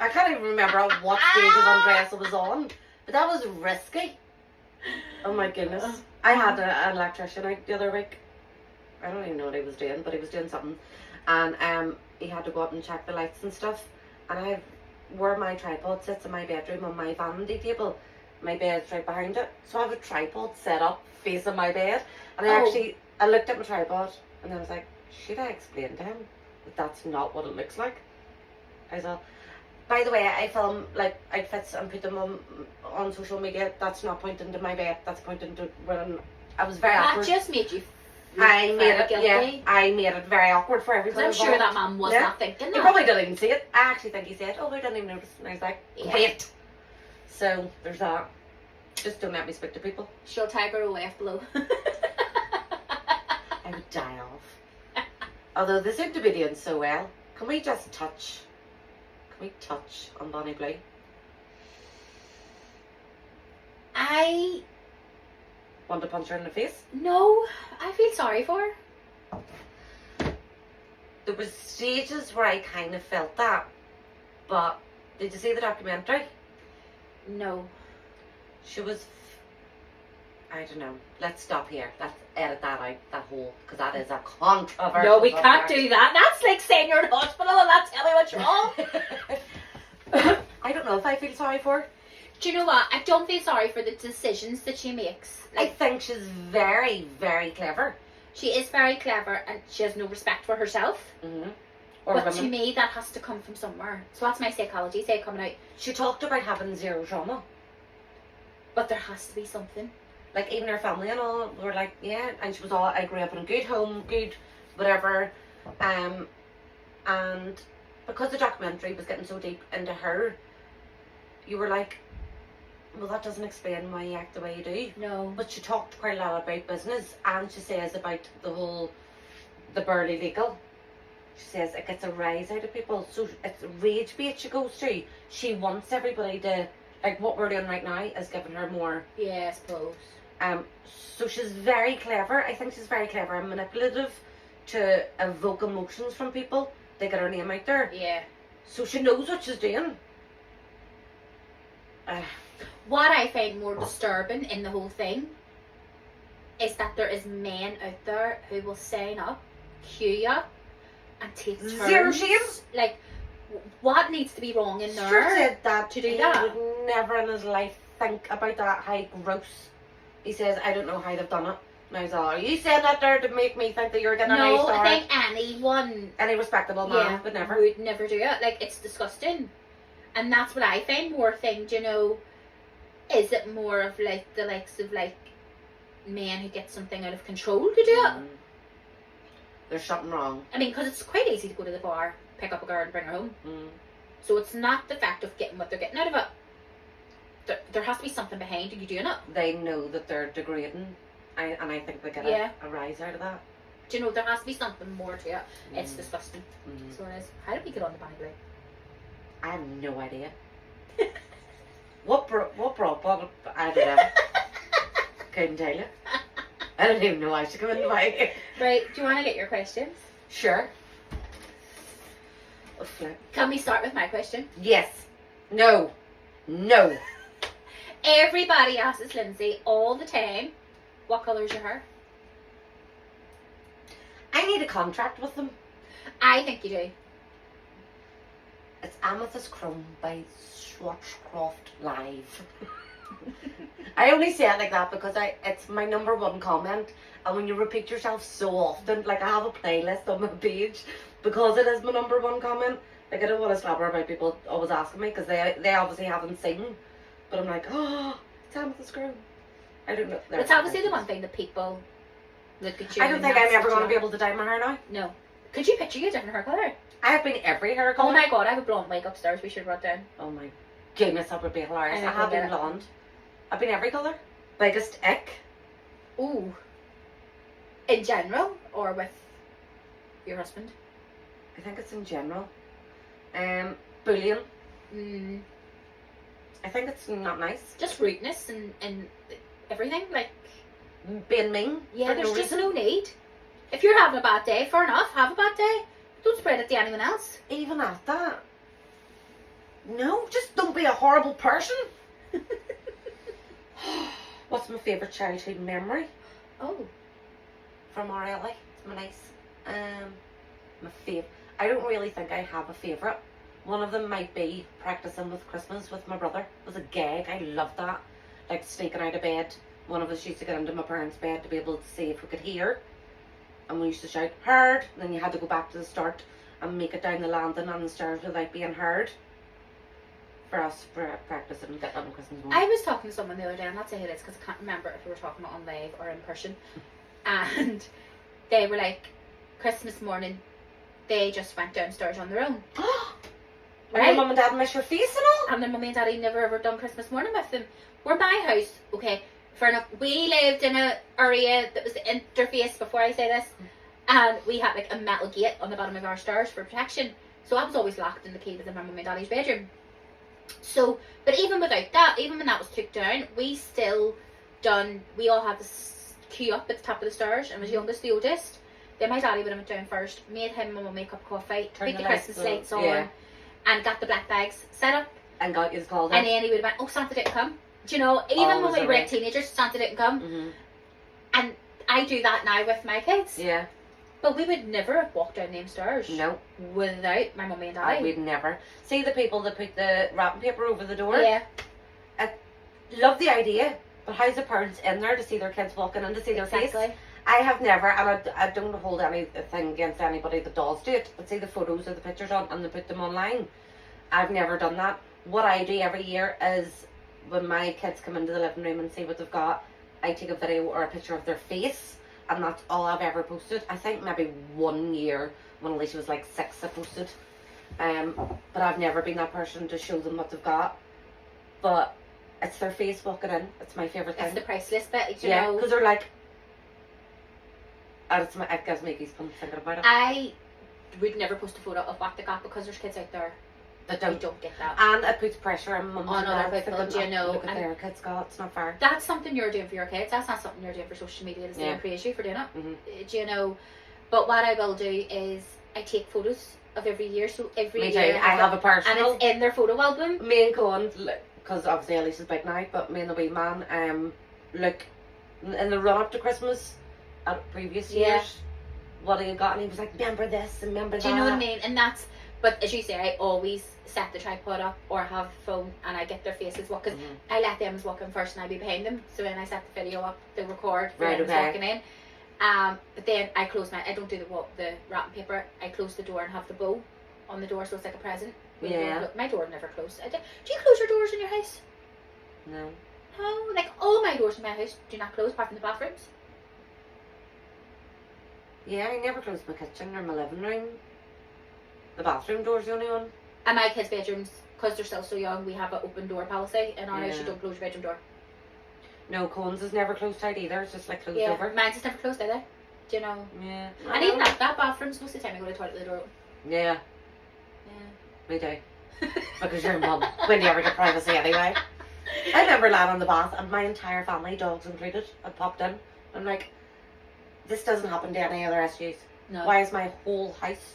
I can't even remember what stage of undress I was on. But that was risky. Oh my goodness. I had an electrician out the other week. I don't even know what he was doing, but he was doing something. And he had to go up and check the lights and stuff. And I have where my tripod sits in my bedroom on my vanity table. My bed's right behind it. So I have a tripod set up facing my bed. And I looked at my tripod and I was like, should I explain to him that that's not what it looks like? I thought, by the way, I film like outfits and put them on social media. That's not pointing to my bed. That's pointing to when I was very That awkward. just made you I made it. guilty. Yeah, I made it very awkward for Because everybody. I'm sure that involved. man was Yeah. not thinking He that. probably didn't even see it. I actually think he said, "Oh, we didn't even notice." And I was like, Yeah. "Great." So there's that. Just don't let me speak to people. She'll tiger away below. I would die off. Although they seem to be doing so well. Can we just touch? Can we touch on Bonnie Blue? I Want to punch her in the face? no, I feel sorry for her. There was stages where I kind of felt that. But did you see the documentary? No. She was, I don't know. Let's stop here. Let's edit that out, that whole, because that is a controversial. No, we can't subject. do that. That's like saying you're in hospital and not tell me what's wrong. I don't know if I feel sorry for her. Do you know what? I don't feel sorry for the decisions that she makes. I think she's very, very clever. She is very clever and she has no respect for herself. Mm-hmm. Or But women. to me, that has to come from somewhere. So that's my psychology side coming out. She talked about having zero trauma. But there has to be something. Like, even her family and all were like, yeah. And she was all, I grew up in a good home, good whatever. And because the documentary was getting so deep into her, you were like, well, that doesn't explain why you act the way you do. No. But she talked quite a lot about business, and she says about the barely legal. She says it gets a rise out of people, so it's rage bait she goes through. She wants everybody to, like what we're doing right now is giving her more. Yeah, I suppose. So she's very clever. I think she's very clever and manipulative to evoke emotions from people to get her name out there. Yeah. So she knows what she's doing. What I find more disturbing in the whole thing is that there is men out there who will sign up, queue you, and take turns. Zero shame. Like, what needs to be wrong in there? Stuart said that to do he that. would never in his life think about that. How gross. He says, I don't know how they've done it. And I was all, are you saying that there to make me think that you're getting a nice No, story? I think anyone Any respectable man would never. would never do it. Like, it's disgusting. And that's what I find more thing, you know. Is it more of like the likes of like men who get something out of control to do it? There's something wrong. I mean, because it's quite easy to go to the bar, pick up a girl and bring her home. So it's not the fact of getting what they're getting out of it. There has to be something behind you doing it. They know that they're degrading, and I think they get a rise out of that. Do you know, there has to be something more to it. It's disgusting. Mm. So it is. How did we get on the Bonnie Blue? I have no idea. What brought? I don't know. Couldn't tell you. I don't even know why she come in my. Right, do you want to get your questions? Sure. Oh, flip. Can we start with my question? Yes. No. No. Everybody asks Lindsay all the time, what colour is your hair? I need a contract with them. I think you do. It's Amethyst Chrome by Swatchcraft Live. I only say it like that because it's my number one comment, and when you repeat yourself so often, like I have a playlist on my page because it is my number one comment. Like I don't want to slap her about people always asking me because they obviously haven't seen, but I'm like, oh, it's Amethyst Chrome. I don't know. It's obviously the one thing that people look at you. I don't think I'm ever going to be able to dye my hair now. No. Could you picture you a different hair colour? I have been every hair colour. Oh my god, I have a blonde wig upstairs. We should run down. Oh my goodness, that would be hilarious. I I have been get it. blonde. I've been every colour. Biggest ick. Ooh. In general, or with your husband? I think it's in general. Bullying. Mm. I think it's not nice. Just rudeness and everything. Like, Being mean. yeah, for there's no just reason. no need. If you're having a bad day, fair enough, have a bad day. Don't spread it to anyone else. Even at that. No, just don't be a horrible person. What's my favourite childhood memory Oh. from RLA? It's my nice. My favourite. I don't really think I have a favourite. One of them might be practicing with Christmas with my brother. It was a gag. I loved that. Like sneaking out of bed. One of us used to get into my parents' bed to be able to see if we could hear. And we used to shout, heard. Then you had to go back to the start and make it down the landing on the stairs without being heard. For us, for practicing and getting on Christmas morning. I was talking to someone the other day, and not say who it is because I can't remember if we were talking on live or in person. And they were like, Christmas morning, they just went downstairs on their own. When your mum and dad miss your face and all? And their mummy and daddy never ever done Christmas morning with them. Where my house, okay, fair enough, we lived in an area that was the interface, before I say this, and we had like a metal gate on the bottom of our stairs for protection. So I was always locked in the key was in my mummy and daddy's bedroom. So, but even without that, even when that was took down, we all had this queue up at the top of the stairs, and was youngest, the oldest. Then my daddy would have went down first, made him and my mum make up coffee, put the Christmas lights on, and got the black bags set up. And got his called And then he would have went, oh, Santa didn't come. Do you know, even when we were teenagers, Santa didn't come. Mm-hmm. And I do that now with my kids. Yeah. But we would never have walked down them stairs. No. Without my mummy and daddy. We'd never. See the people that put the wrapping paper over the door? Yeah. I love the idea, but how's the parents in there to see their kids walking in to see their face? I have never, and I don't hold anything against anybody that does do it, but see the photos or the pictures on and they put them online. I've never done that. What I do every year is when my kids come into the living room and see what they've got, I take a video or a picture of their face, and that's all I've ever posted. I think maybe 1 year when Alicia was like 6 I posted. But I've never been that person to show them what they've got. But it's their face walking in. It's my favourite thing. It's the priceless bit, you Yeah, know. because they're like, and it gives me goosebumps thinking about it. I would never post a photo of what they got because there's kids out there That who don't get that. And it puts pressure on mums On and other dads people, thinking, do you know, look at and- their kids got, it's not fair. That's something you're doing for your kids. That's not something you're doing for social media to say and praise you for doing it. Mm-hmm. Do you know? But what I will do is I take photos of every year. So every Me too. year I have a and personal. it's in their photo album. Me and Cohen, because obviously Alicia's big now, but me and the wee man, look, in the run up to Christmas, at previous years, what he got, and he was like, remember this and remember that. Do you know what I mean? And that's, but as you say, I always set the tripod up or have phone and I get their faces walk, because I let them walk in first and I be behind them. So when I set the video up, they record Right, them okay. walking in. But then I don't do the wrapping paper. I close the door and have the bow on the door so it's like a present. Yeah. My door never closed. Do you close your doors in your house? No. No, like all my doors in my house do not close apart from the bathrooms. Yeah, I never closed my kitchen or my living room. The bathroom door's the only one. And my kids' bedrooms, because they're still so young, we have an open door policy in our house. You Yeah. don't close your bedroom door. No, Cohen's is never closed tight either. It's just like closed Yeah, over. mine's is never closed either. Do you know? Yeah. And even that bathroom's most of the time I go to the toilet with the door open. Yeah, Yeah. me too. Because you're mum. When do you ever get privacy anyway? I remember lying on the bath and my entire family, dogs included, had popped in. I'm like, this doesn't happen to any other SUs. No. Why is my whole house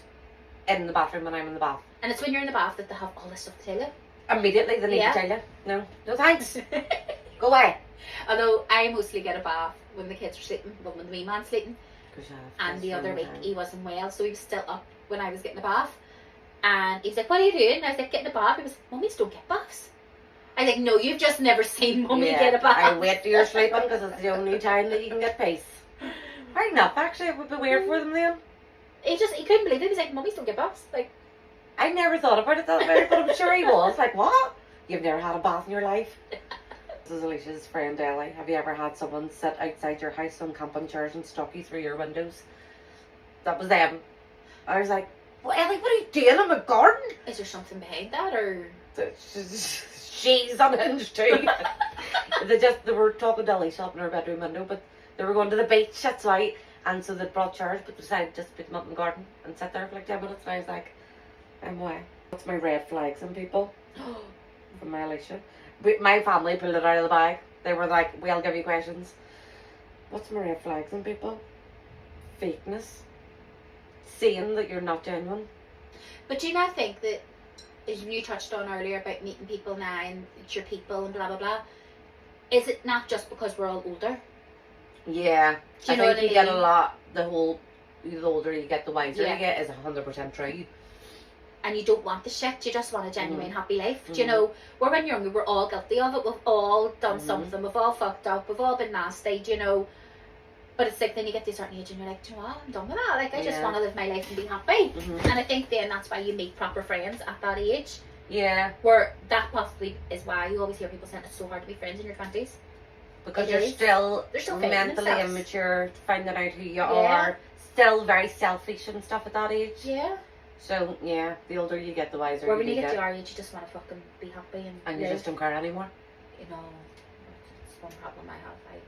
in the bathroom when I'm in the bath? And it's when you're in the bath that they have all this stuff to tell you. Immediately they need Yeah. to tell you. No. No thanks. Go away. Although I mostly get a bath when the kids are sleeping, well, when the wee man's sleeping. And the other week he wasn't well, so he was still up when I was getting a bath. And he was like, what are you doing? And I was like, getting a bath. He was like, mummies don't get baths. I was like, no, you've just never seen mummy get a bath. I wait till you're sleeping because it's the only time that you can get peace. Fair enough, actually, it would be weird for them then. He couldn't believe it. He was like, mummies don't get baths. Like, I never thought about it that way, but I'm sure he was. Like, what? You've never had a bath in your life? This is Alicia's friend Ellie. Have you ever had someone sit outside your house on camping chairs and stalk you through your windows? That was them. I was like, well, Ellie, what are you doing in my garden? is there something behind that, or? She's unhinged too. they were talking to Alicia up in her bedroom window, but they were going to the beach, that's why. And so they brought chairs, but they decided just to put them up in the garden and sit there for like 10 minutes. And I was like, I'm away. What's my red flags on people? From my Alicia. My family pulled it out of the bag. They were like, we'll give you questions. What's my red flags on people? Fakeness. Saying that you're not genuine. But do you not think that, as you touched on earlier about meeting people now and it's your people and blah blah blah, is it not just because we're all older? Yeah. Do you know I what think I you get a mean? lot, the older you get, the wiser Yeah. you get is 100% true. And you don't want the shit, you just want a genuine happy life. Do you Mhm. know, where when you're younger, we're all guilty of it. We've all done Mhm. something. We've all fucked up. We've all been nasty, do you know. But it's like then you get to a certain age and you're like, do you know what, I'm done with that. Like, I just Yeah. want to live my life and be happy. Mhm. And I think then that's why you make proper friends at that age. Yeah. Where that possibly is why you always hear people saying it's so hard to be friends in your 20s. Because It you're is. still They're still finding mentally themselves. immature, finding out who you Yeah. are, still very selfish and stuff at that age. Yeah. So, yeah, the older you get, the wiser Where when you do get to our age, you just want to fucking be happy and you live. just don't care anymore. You know, it's one problem I have.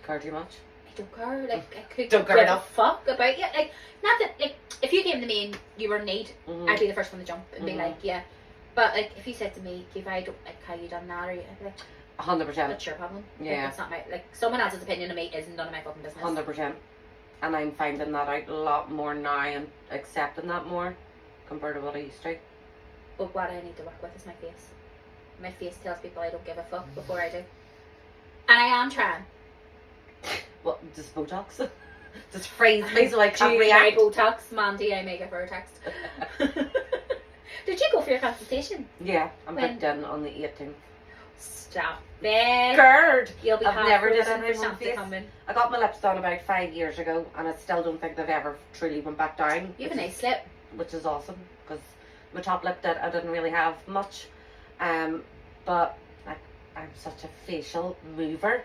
Care too much. I don't care. Like, I could Don't care give a enough. fuck about you. Like, not that, like, if you came to me and you were in need, Mhm. I'd be the first one to jump and be Mhm. like, yeah. But, like, if you said to me, if I don't like how you done that, or I'd be like, 100%. that's your problem. Yeah. Like, it's not my, like, someone else's opinion of me is none of my fucking business. 100%. And I'm finding that out a lot more now and accepting that more compared to what I used to. But what I need to work with is my face. My face tells people I don't give a fuck before I do. And I am trying. What, just Botox? Just freeze me so I Do can't you react. Botox? Mandy, I may give her a text. Did you go for your consultation? Yeah, I'm When? booked in on the 18th. Stop it. Scared! You'll be I've never did heartbroken anything for on something face. coming. I got my lips done about 5 years ago and I still don't think they've ever truly went back down. You have a which nice is- lip. Which is awesome because my top lip I didn't really have much. But like, I'm such a facial mover.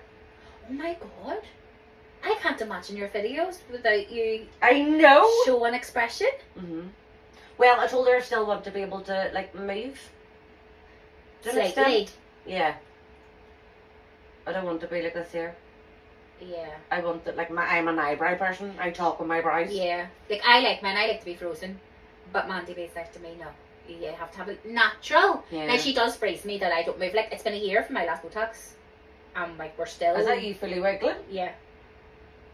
Oh my god. I can't imagine your videos without you I know! showing expression. hmm Well, I told her I still want to be able to like move. To an extent. Slightly. Yeah. I don't want to be like this here. Yeah. I want that, like, I'm an eyebrow person. I talk with my brows. Yeah. Like, I like mine. I like to be frozen. But Mandy Bay's like to me, no. You have to have it natural. Yeah. Now, she does freeze me that I don't move. Like, it's been a year from my last Botox. Like, we're still... Is that you fully wiggling? Yeah.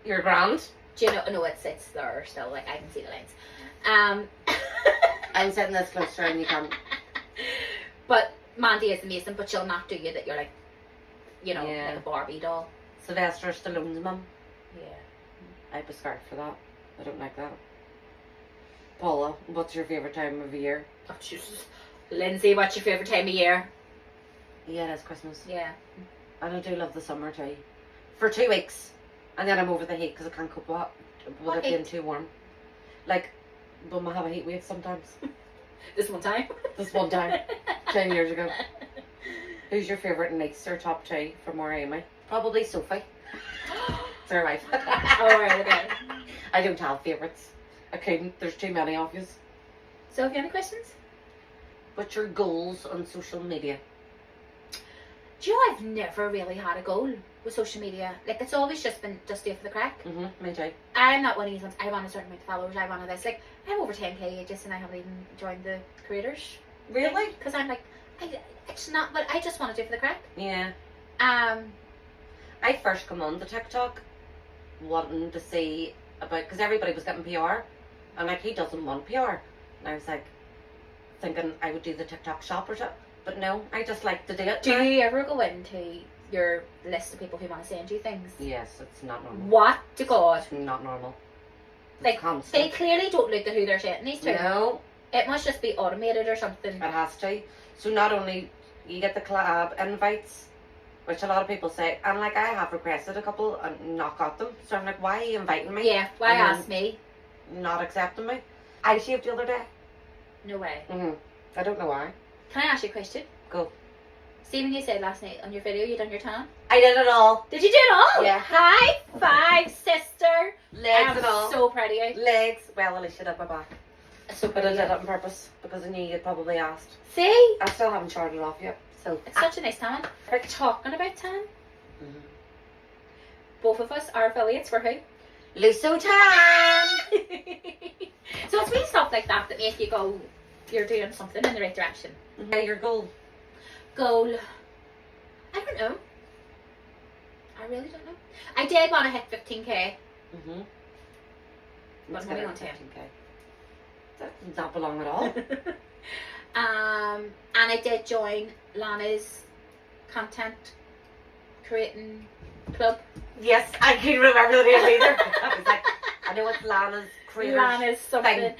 You're grand. Do you know? No, it's there still. Like, I can see the lines. I'm sitting this closer and you can't. But Mandy is amazing, but she'll not do you that you're like, you know, Yeah. like a Barbie doll. Sylvester Stallone's mum. Yeah. I'd be scared for that. I don't like that. Paula, what's your favourite time of year? Oh, Jesus. Lindsay, what's your favourite time of year? Yeah, it is Christmas. Yeah. And I do love the summer too. For 2 weeks. And then I'm over the heat because I can't cope with What it being heat? too warm. Like, when we have a heat wave sometimes. This one time. This one time, 10 years ago. Who's your favourite niece or top 2 from where am I? Probably Sophie. It's her wife. Alright, okay. I don't have favourites. I couldn't. There's too many of you. So, have you any questions? What's your goals on social media? Do you know I've never really had a goal with social media? Like, it's always just been just do it for the crack. Me too. I'm not one of these ones. I want a certain amount of followers. I want this. Like, I'm over 10k just and I haven't even joined the creators Really? Because I'm like, it's not, but I just want to do it for the crack. Yeah. Um, I first come on the TikTok wanting to see about, because everybody was getting PR, and like, he doesn't want PR. And I was like, thinking I would do the TikTok shop or something. But no, I just like to do it. do now. you ever go into your list of people who want to send you things? Yes, it's not normal. What to God? It's not normal. It's Like, constant. they clearly don't look at who they're sending these to. No, It must just be automated or something. it has to. So not only you get the collab invites, which a lot of people say, and like I have requested a couple and not got them. So I'm like, why are you inviting me? Yeah, why And then ask me? Not accepting me. I shaved the other day. No way. I don't know why. Can I ask you a question? Go. See, when you said last night on your video you done your tan? I did it all. Did you do it all? Yeah. High five, sister. Legs I'm and all. so proud of you. Legs. Well, at least I did my back. So But proud I of did you. it on purpose because I knew you'd probably asked. See? I still haven't charted it off yet. So It's such a nice tan. We're talking about tan. Mhm. Both of us are affiliates for who? Linzo Tan. So it's really stuff like that that make you go, you're doing something in the right direction. Yeah, your goal. Goal. I don't know. I really don't know. I did want to hit 15k. Mhm. But I'm only on 10. 15K. That does not belong at all. And I did join Lana's content creating club. Yes, I can't remember the name either. I was like, I know it's Lana's creator. Lana's something. thing.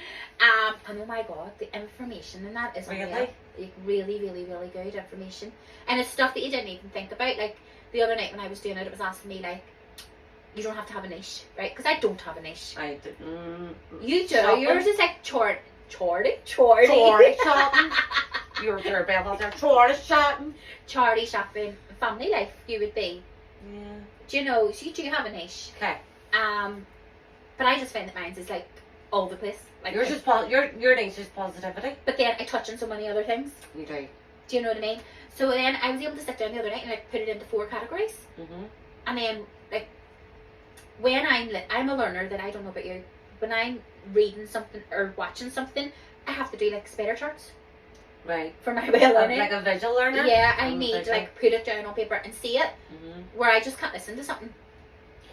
And oh my god, the information in that is Really? unreal. Like really, really, really good information. And it's stuff that you didn't even think about. Like the other night when I was doing it, it was asking me like, you don't have to have a niche, right? Because I don't have a niche. I did. You do. Shopping. Yours is like chorty. Chorty shopping. You're there, Belle, out there. Chorty shopping. Charity shopping, family life. You would be. Yeah. Do you know? So you do have a niche. Okay. But I just find that mine's is like all the place. Like Yours is your name's just positivity. But then I touch on so many other things. You do. Do you know what I mean? So then I was able to sit down the other night and like put it into 4 categories. Mhm. And then like when I'm a learner, that I don't know about you. When I'm reading something or watching something, I have to do like spider charts Right. for my way of learning. Like a visual learner. Yeah, I I'm need to visual. like put it down on paper and see it. Mhm. Where I just can't listen to something.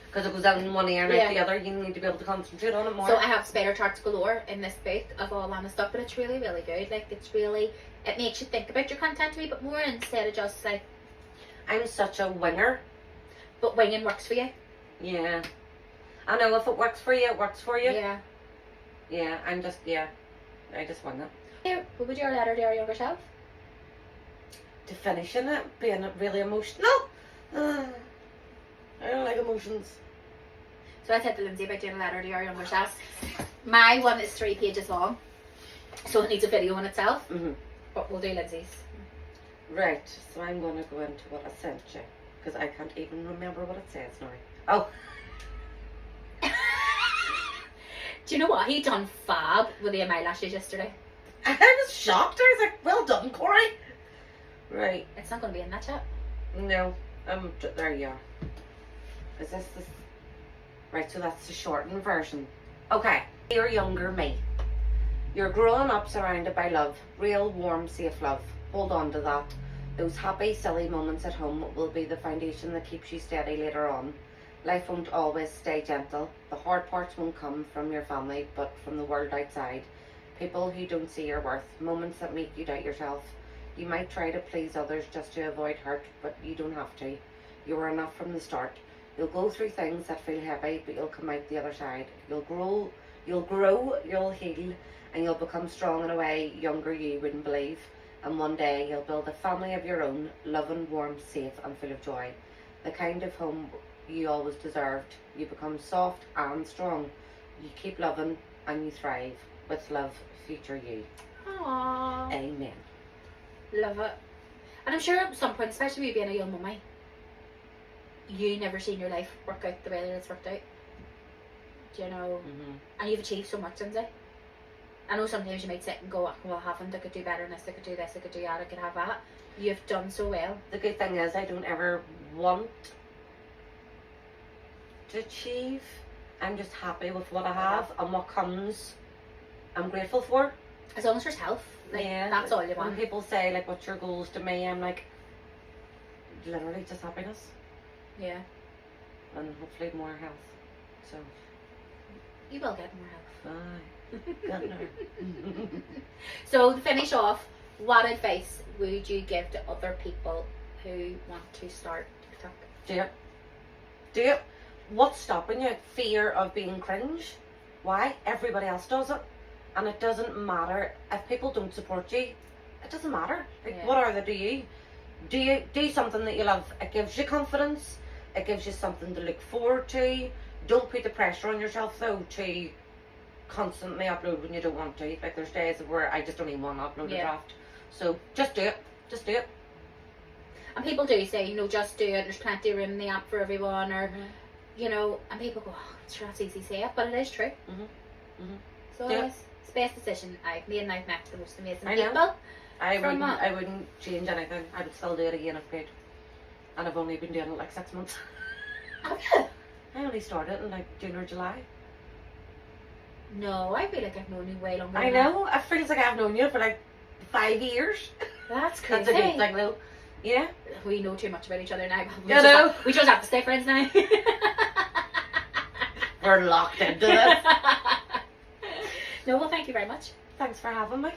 Because it goes out in one ear and Yeah. out the other. You need to be able to concentrate on it more. So I have spider charts galore in this book of all Lana stuff, but it's really, really good. Like it makes you think about your content a wee bit more instead of just like, I'm such a winger. but winging works for you. Yeah. I know if it works for you, it works for you. Yeah. Yeah, I just wing it. Here, what would your letter to your younger self? To finishing it, being really emotional. I don't like emotions. So I said to Lindsay about doing a letter to your younger self. My one is 3 pages long, so it needs a video in itself. Mhm. But we'll do Lindsay's. Right, so I'm going to go into what I sent you. Because I can't even remember what it says now. Oh, Do you know what? He done fab with the eyelashes yesterday. I was shocked. I was like, well done, Corey. Right, It's not going to be in that chat. no, there you are. Is this the... Right, so that's the shortened version. Okay, you're younger me. You're growing up surrounded by love. Real, warm, safe love. Hold on to that. Those happy, silly moments at home will be the foundation that keeps you steady later on. Life won't always stay gentle. The hard parts won't come from your family, but from the world outside. People who don't see your worth. Moments that make you doubt yourself. You might try to please others just to avoid hurt, but you don't have to. You are enough from the start. You'll go through things that feel heavy, but you'll come out the other side. You'll grow, you'll heal, and you'll become strong in a way younger you wouldn't believe. And one day you'll build a family of your own, loving, warm, safe, and full of joy. The kind of home you always deserved. You become soft and strong. You keep loving and you thrive. With love, future you. Aww. Amen. Love it. And I'm sure at some point, especially with you being a young mummy, you never seen your life work out the way that it's worked out. Do you know? Mm-hmm. And you've achieved so much, Lindsay. I know sometimes you might sit and go, well, I haven't, I could do better than this, I could do this, I could do that, I could have that. You've done so well. The good thing is I don't ever want to achieve. I'm just happy with what I have and what comes I'm grateful for. As long as there's health, like, Yeah, that's all you When want. people say like, "What's your goals?" to me, I'm like, literally just happiness Yeah. and hopefully more health. So, You will get more health. bye. Got her. So to finish off, what advice would you give to other people who want to start TikTok? Do it. Do it. What's stopping you? Fear of being cringe. Why? Everybody else does it. And it doesn't matter. If people don't support you, it doesn't matter. Like, Yeah. what are they to you? Do something that you love. It gives you confidence. It gives you something to look forward to. Don't put the pressure on yourself, though, to constantly upload when you don't want to. Like, there's days where I just don't even want to upload a Yeah. draft. So, just do it. Just do it. And people do say, you know, just do it. There's plenty of room in the app for everyone, or Mhm. you know. And people go, oh, sure, that's easy to say it, but it is true. Mhm. Mhm. So Yeah. it's the best decision I've made, and I've met the most amazing I know. people. I From wouldn't. what? I wouldn't change anything. I would still do it again if paid. And I've only been doing it like 6 months. Have you? I only started in like June or July. No, I feel like I've known you way longer. I than that. know. It feels like I've known you for like 5 years. That's crazy. That's a good thing, though. Yeah. We know too much about each other now. You know. We just have to stay friends now. We're locked into this. No, well, thank you very much. Thanks for having me.